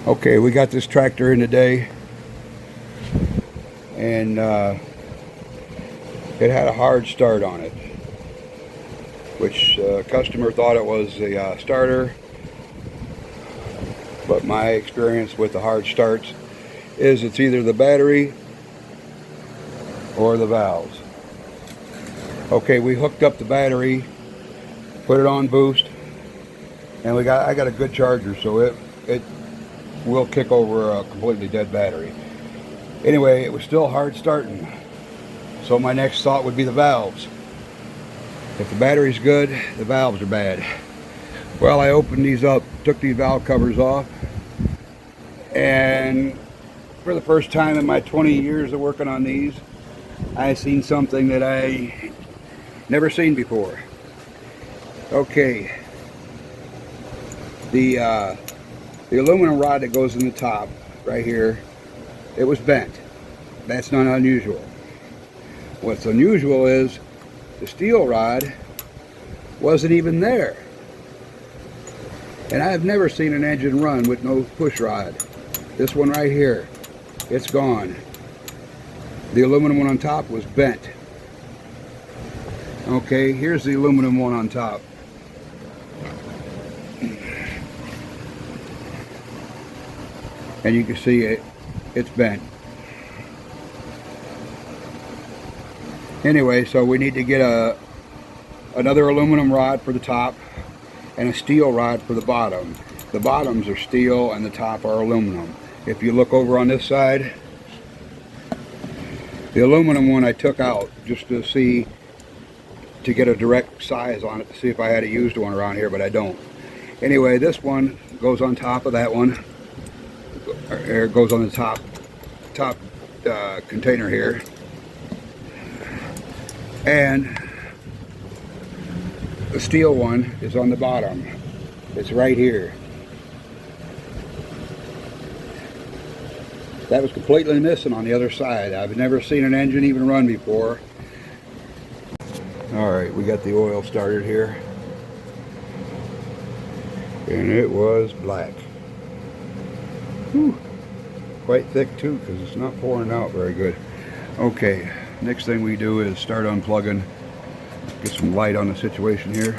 Okay, we got this tractor in today, and it had a hard start on it, which customer thought it was the starter, but my experience with the hard starts is it's either the battery or the valves. Okay, we hooked up the battery, put it on boost, and I got a good charger, so it will kick over a completely dead battery. Anyway, it was still hard starting, so my next thought would be the valves. If the battery's good, the valves are bad. Well, I opened these up, took these valve covers off, and for the first time in my 20 years of working on these, I seen something that I never seen before. Okay, the aluminum rod that goes in the top right here, it was bent. That's not unusual. What's unusual is the steel rod wasn't even there. And I've never seen an engine run with no push rod. This one right here, it's gone. The aluminum one on top was bent. Okay, here's the aluminum one on top. And you can see it's bent. Anyway, so we need to get another aluminum rod for the top and a steel rod for the bottom. The bottoms are steel and the top are aluminum. If you look over on this side, the aluminum one I took out just to get a direct size on it, to see if I had a used one around here, but I don't. Anyway, this one goes on top of that one. It goes on the top container here, and the steel one is on the bottom. It's right here. That was completely missing on the other side. I've never seen an engine even run before. Alright, we got the oil started here, and it was black. Whew. Quite thick too, because it's not pouring out very good. Okay, next thing we do is start unplugging, get some light on the situation here.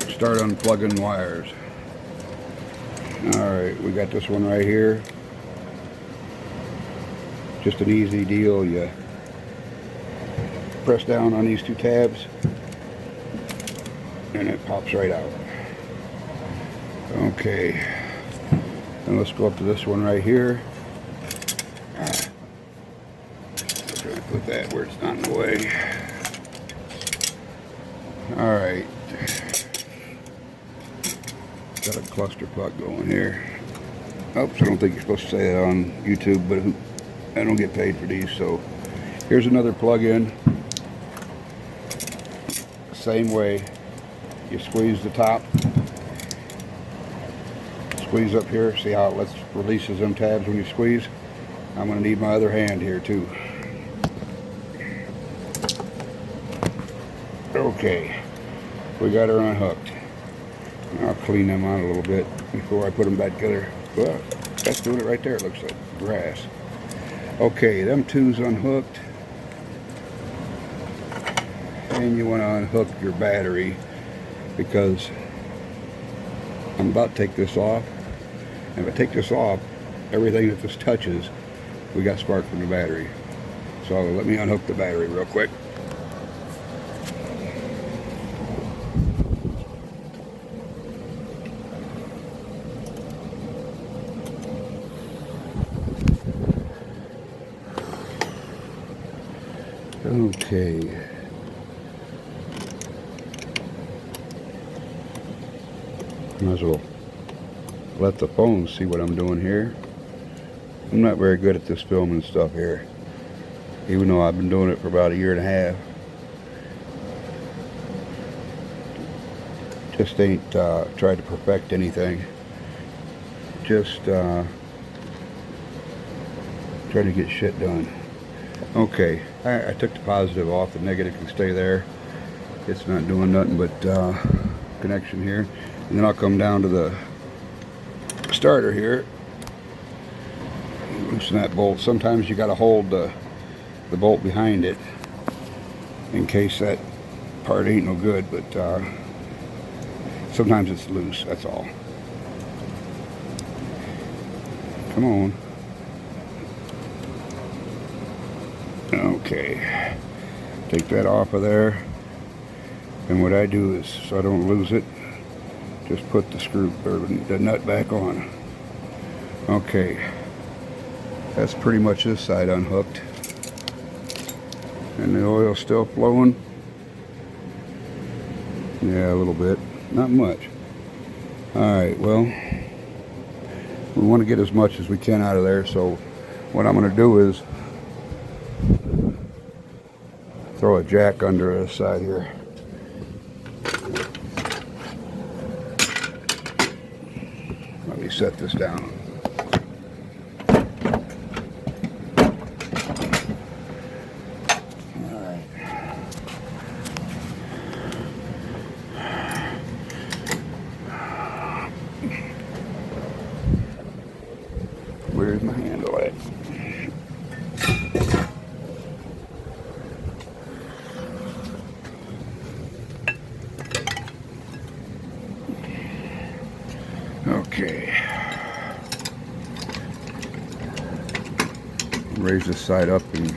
Start unplugging wires. Alright, we got this one right here. Just an easy deal. You press down on these two tabs and it pops right out. Okay, and let's go up to this one right here. Try to put that where it's not in the way. Alright, got a cluster plug going here. Oops, I don't think you're supposed to say that on YouTube, but I don't get paid for these. So here's another plug-in. Same way, you squeeze the top, squeeze up here, see how it releases them tabs when you squeeze. I'm going to need my other hand here too. Okay, we got her unhooked. I'll clean them out a little bit before I put them back together. Well, that's doing it right there. It looks like grass. Okay, them two's unhooked. And you want to unhook your battery, because I'm about to take this off. And if I take this off, everything that this touches, we got spark from the battery. So let me unhook the battery real quick. Okay. Might as well let the phone see what I'm doing here. I'm not very good at this filming stuff here, even though I've been doing it for about 1.5 years. Just ain't tried to perfect anything. Just trying to get shit done. Okay, I took the positive off. The negative can stay there. It's not doing nothing but connection here. And then I'll come down to the starter here. Loosen that bolt. Sometimes you got to hold the bolt behind it in case that part ain't no good, but sometimes it's loose, that's all. Come on. Okay. Take that off of there. And what I do is, so I don't lose it, just put the screw or the nut back on. Okay. That's pretty much this side unhooked. And the oil's still flowing. Yeah, a little bit. Not much. Alright, well, we want to get as much as we can out of there, so what I'm going to do is throw a jack under the side here. Let me set this down. Where's my handle at? Okay. Raise this side up and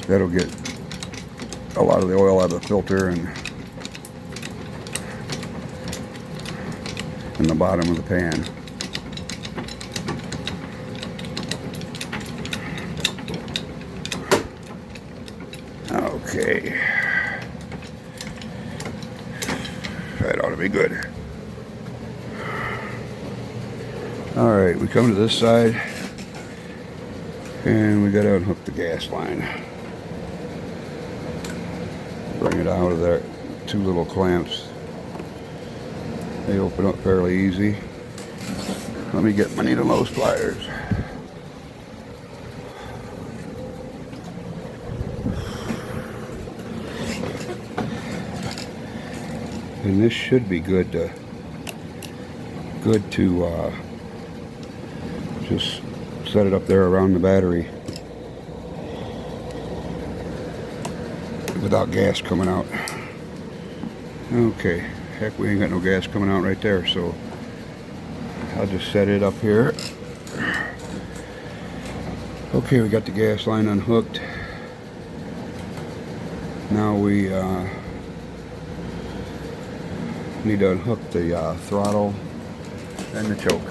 that'll get a lot of the oil out of the filter and in the bottom of the pan. Okay, that ought to be good. Alright, we come to this side and we got to unhook the gas line. Bring it out of there. Two little clamps. They open up fairly easy. Let me get my needle nose pliers. And this should be good to just set it up there around the battery without gas coming out. Okay, heck, we ain't got no gas coming out right there, so I'll just set it up here. Okay, we got the gas line unhooked. Now we need to unhook the throttle and the choke.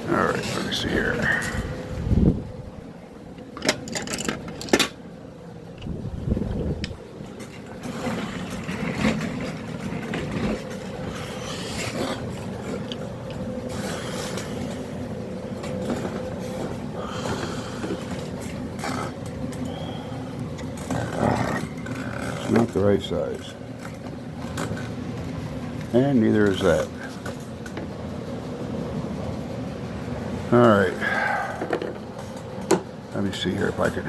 Alright, let me see here. It's not the right size. And neither is that. Alright. Let me see here if I can.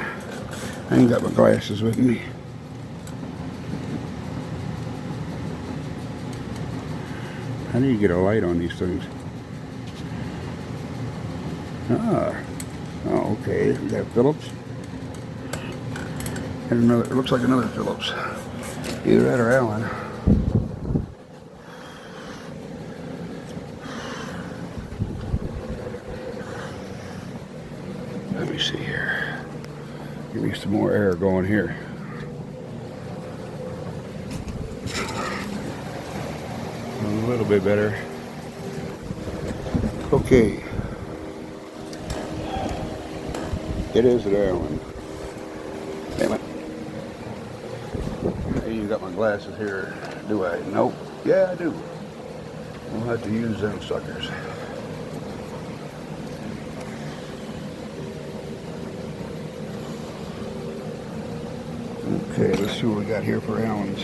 I ain't got my glasses with me. How do you get a light on these things? Ah. Oh, okay. We got Phillips. And another, it looks like another Phillips. Either that or Allen. Let me see here. Give me some more air going here. A little bit better. Okay. It is an Allen. Damn it. I ain't got my glasses here, do I? Nope. Yeah, I do. We'll have to use them suckers. Okay, let's see what we got here for Allens.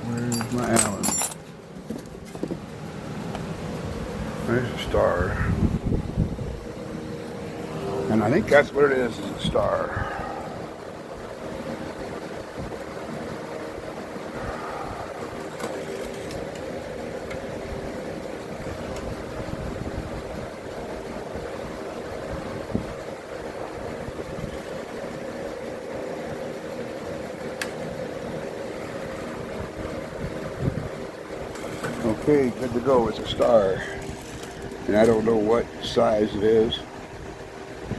Where's my Allen? There's a star. And I think that's what it is a star. Okay, good to go. It's a star. And I don't know what size it is.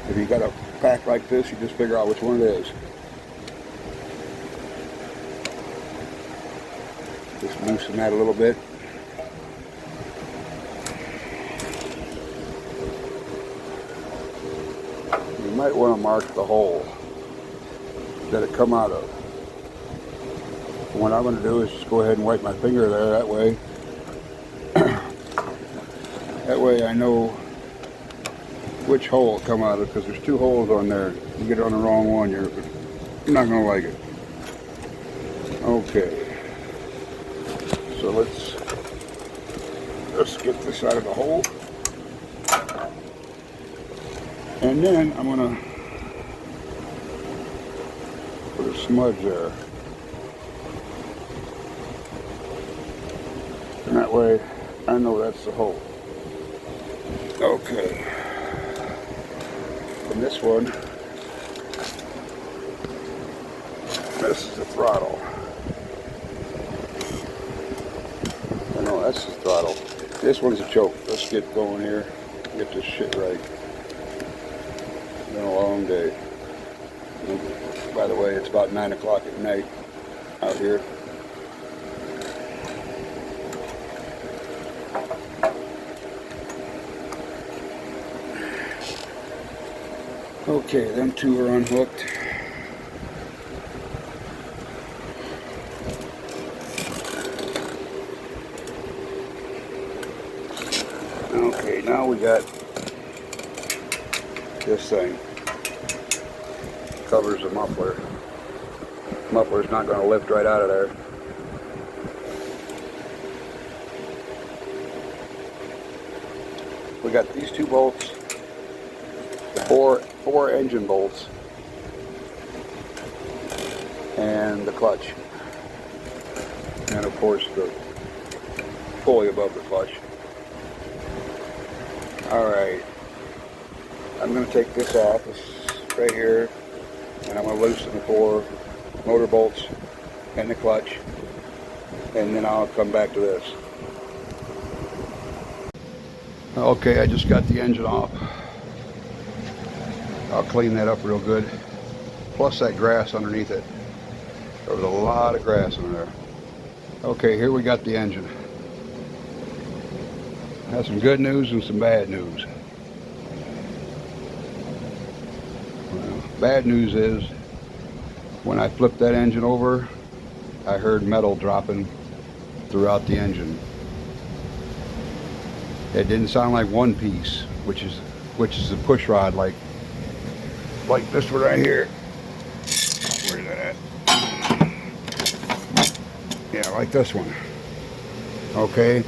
If you got a pack like this, you just figure out which one it is. Just loosen that a little bit. You might want to mark the hole that it come out of. What I'm going to do is just go ahead and wipe my finger there. That way I know which hole it come out of, because there's two holes on there. You get it on the wrong one, you're not going to like it. Okay. So let's get this out of the hole. And then I'm going to put a smudge there. And that way I know that's the hole. Okay. And this one, this is the throttle. No, that's the throttle. This one's a choke. Let's get going here. Get this shit right. It's been a long day. By the way, it's about 9 o'clock at night out here. Okay, them two are unhooked. Okay, now we got this thing. Covers the muffler. Muffler's not going to lift right out of there. We got these two bolts. Four engine bolts, and the clutch, and of course the pulley above the clutch. Alright, I'm going to take this off, this right here, and I'm going to loosen the 4 motor bolts and the clutch, and then I'll come back to this. Okay, I just got the engine off. I'll clean that up real good. Plus that grass underneath it. There was a lot of grass in there. Okay, here we got the engine. Has some good news and some bad news. Well, bad news is, when I flipped that engine over, I heard metal dropping throughout the engine. It didn't sound like one piece, which is the push rod, like this one right here. Where is that at? Yeah, like this one. Okay.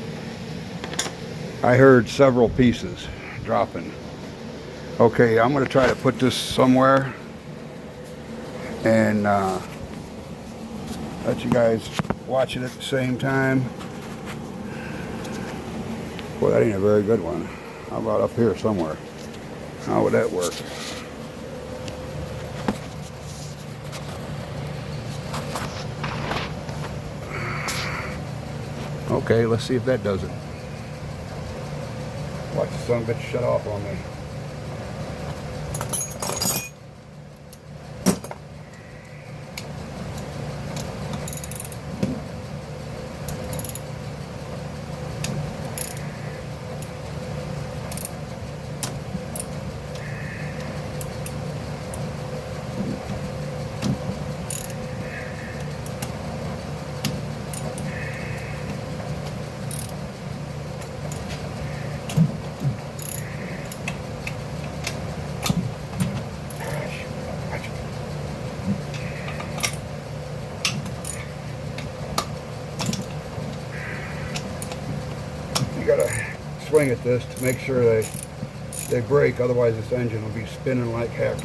I heard several pieces dropping. Okay, I'm going to try to put this somewhere and let you guys watch it at the same time. Boy, that ain't a very good one. How about up here somewhere? How would that work? Okay, let's see if that does it. Watch the son of a bitch shut off on me. You gotta swing at this to make sure they they break, otherwise this engine will be spinning like heck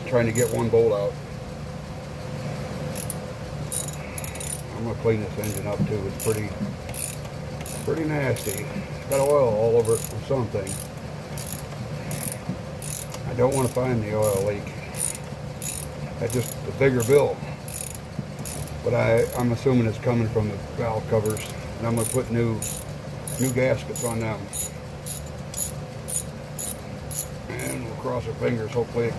trying to get one bolt out. I'm going to clean this engine up too. It's pretty nasty. It's got oil all over it from something. I don't want to find the oil leak. That's just a bigger bill. But I'm assuming it's coming from the valve covers, and I'm going to put new gaskets on them. And we'll cross our fingers, hopefully.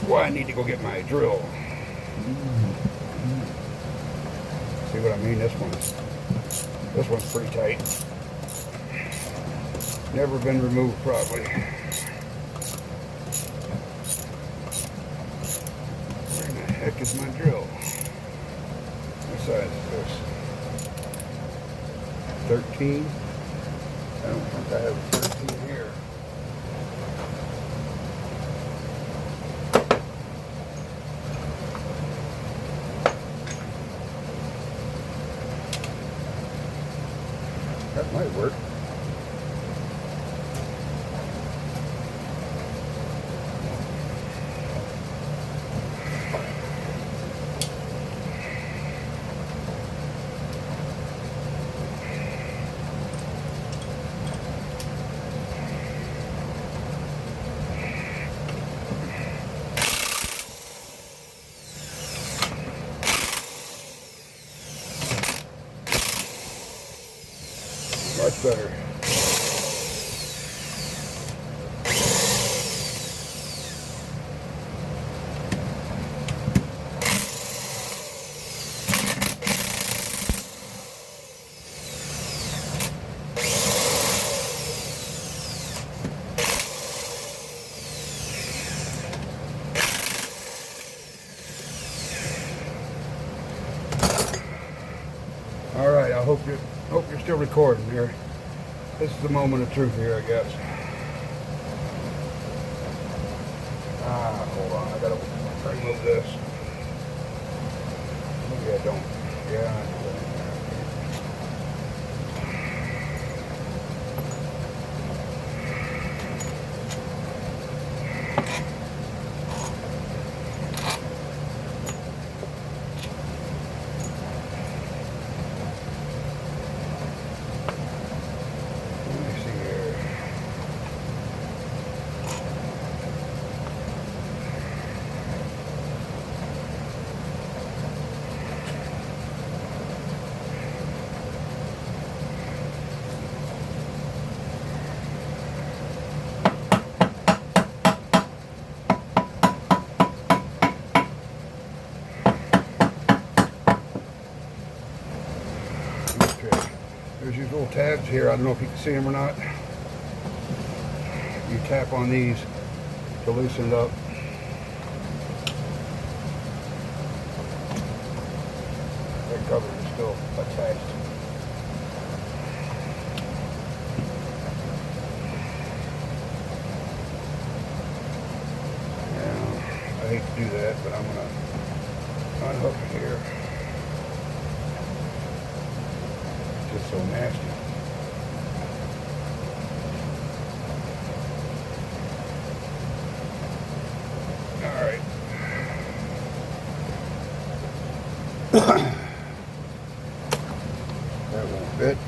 Well, I need to go get my drill. See what I mean? This one's pretty tight. Never been removed, probably. Where in the heck is my drill? What size is this? 13? I don't think I have a 13 here. That might work. Much better. All right, I hope you're still recording here. This is the moment of truth here, I guess. Hold on, I gotta remove this. Maybe I don't. Yeah, I do that. There's these little tabs here. I don't know if you can see them or not. You tap on these to loosen it up. That cover is still attached. Now, I hate to do that, but I'm going to unhook it here. It's so nasty. All right. That won't fit.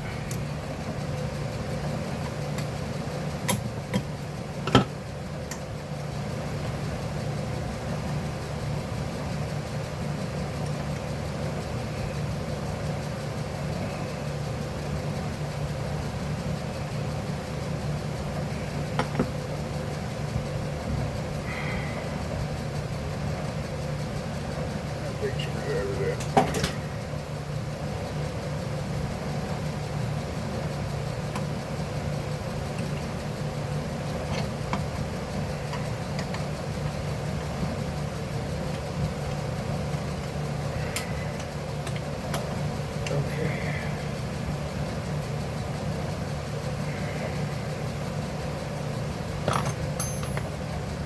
Big screwdriver there. Okay.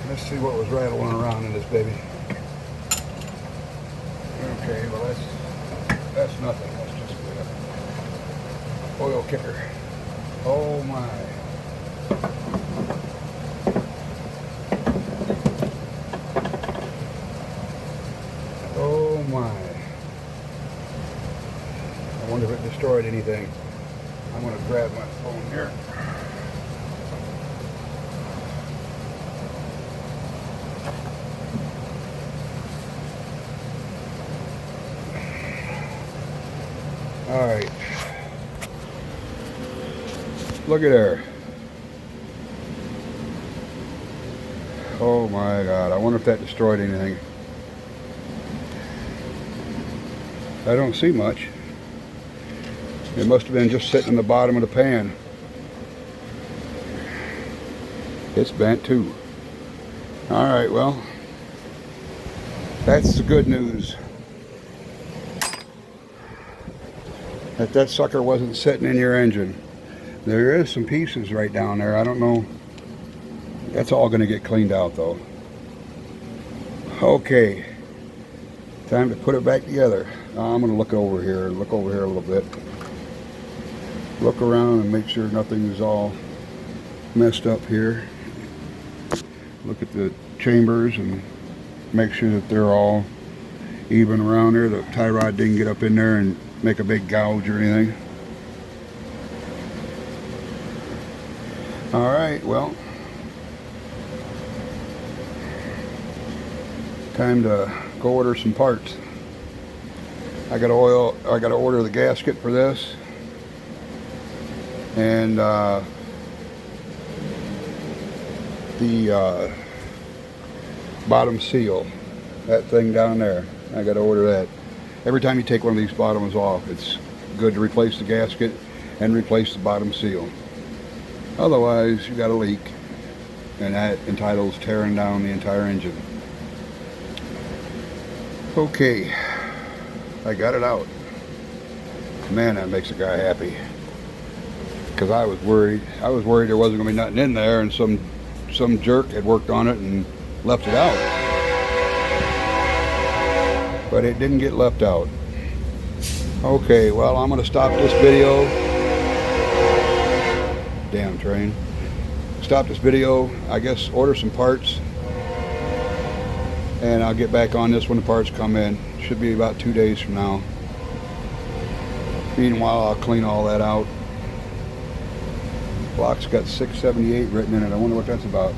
Let's see what was rattling around in this baby. Okay, well that's nothing. That's just an oil kicker. Oh my. my. I wonder if it destroyed anything. I'm going to grab my phone here. All right. Look at there. Oh my God. I wonder if that destroyed anything. I don't see much. It must have been just sitting in the bottom of the pan. It's bent too. All right, well, that's the good news. That sucker wasn't sitting in your engine. There is some pieces right down there. I don't know. That's all going to get cleaned out though. Okay. Time to put it back together. I'm going to look over here a little bit. Look around and make sure nothing is all messed up here. Look at the chambers and make sure that they're all even around there. The tie rod didn't get up in there and make a big gouge or anything. All right, well, time to go order some parts. I got to order the gasket for this, and the bottom seal, that thing down there. I got to order that. Every time you take one of these bottoms off, it's good to replace the gasket and replace the bottom seal. Otherwise, you got a leak, and that entitles tearing down the entire engine. Okay, I got it out. Man, that makes a guy happy. Because I was worried. I was worried there wasn't going to be nothing in there, and some jerk had worked on it and left it out. But it didn't get left out. Okay, well, I'm going to stop this video. Damn train. Stop this video, I guess order some parts, and I'll get back on this when the parts come in. Should be about 2 days from now. Meanwhile, I'll clean all that out. Block's got 678 written in it. I wonder what that's about.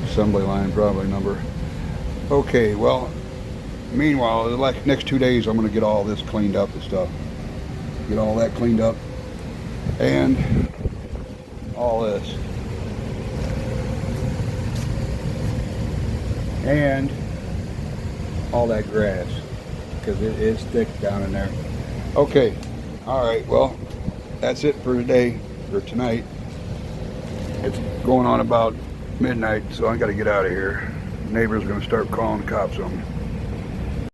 Assembly line probably number. Okay, well, meanwhile, the next 2 days I'm going to get all this cleaned up and stuff. Get all that cleaned up. And all this. And all that grass. Because it is thick down in there. Okay. Alright, well, that's it for today. Or tonight. It's going on about midnight, so I got to get out of here. The neighbor's going to start calling the cops on me.